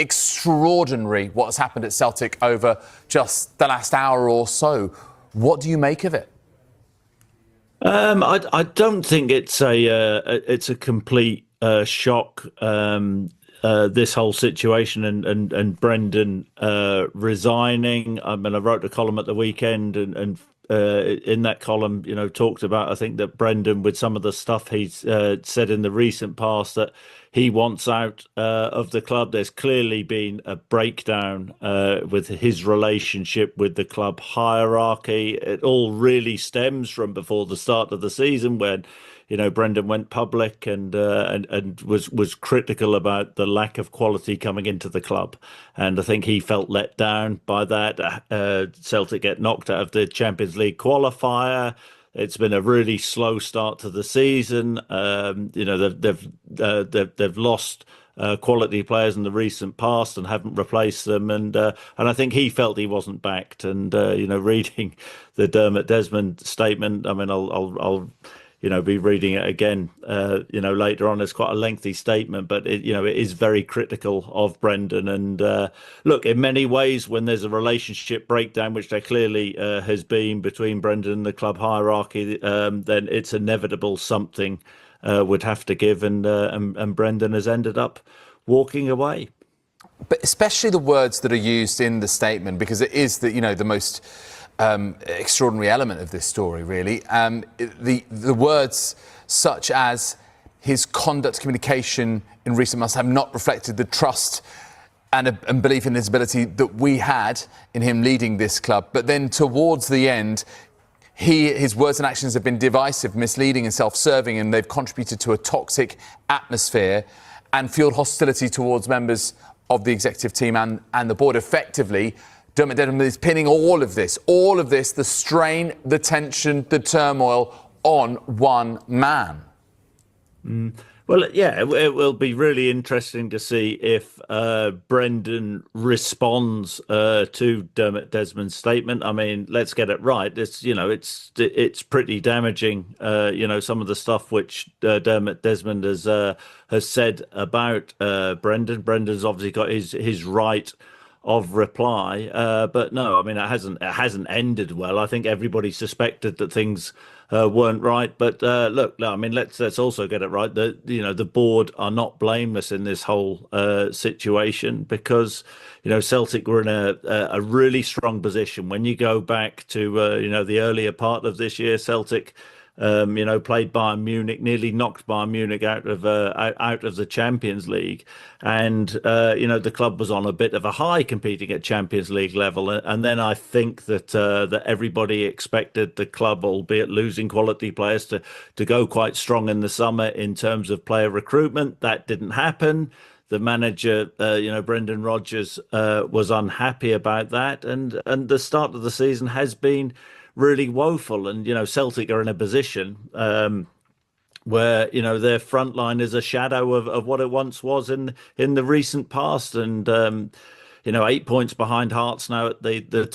extraordinary what's happened at Celtic over just the last hour or so. What do you make of it? I don't think it's a complete shock. This whole situation and Brendan resigning. I mean, I wrote a column at the weekend, and in that column, talked about, I think, that Brendan, with some of the stuff he's said in the recent past, that he wants out of the club. There's clearly been a breakdown with his relationship with the club hierarchy. It all really stems from before the start of the season, when Brendan went public and was critical about the lack of quality coming into the club, and I think he felt let down by that. Celtic get knocked out of the Champions League qualifier. It's been a really slow start to the season. They've lost quality players in the recent past and haven't replaced them, and I think he felt he wasn't backed. And reading the Dermot Desmond statement, I mean, I'll be reading it again, later on. It's quite a lengthy statement, but it is very critical of Brendan. And look, in many ways, when there's a relationship breakdown, which there clearly has been between Brendan and the club hierarchy, then it's inevitable something would have to give, and Brendan has ended up walking away. But especially the words that are used in the statement, because it is the most extraordinary element of this story, really. The words such as his conduct, communication in recent months have not reflected the trust and belief in his ability that we had in him leading this club. But then towards the end, his words and actions have been divisive, misleading and self-serving, and they've contributed to a toxic atmosphere and fueled hostility towards members of the executive team and the board. Effectively, Dermot Desmond is pinning all of this, the strain, the tension, the turmoil on one man. Well, yeah, it will be really interesting to see if Brendan responds to Dermot Desmond's statement. I mean, let's get it right. It's pretty damaging. Some of the stuff which Dermot Desmond has said about Brendan. Brendan's obviously got his right of reply, but no, I mean, it hasn't ended well. I think everybody suspected that things weren't right, but look, I mean, let's also get it right that the board are not blameless in this whole situation, because Celtic were in a really strong position. When you go back to the earlier part of this year, Celtic played Bayern Munich, nearly knocked Bayern Munich out of the Champions League, and the club was on a bit of a high, competing at Champions League level. And then I think that everybody expected the club, albeit losing quality players, to go quite strong in the summer in terms of player recruitment. That didn't happen. The manager, Brendan Rodgers, was unhappy about that, and the start of the season has been really woeful. And Celtic are in a position where their front line is a shadow of what it once was in the recent past, and 8 points behind Hearts now at the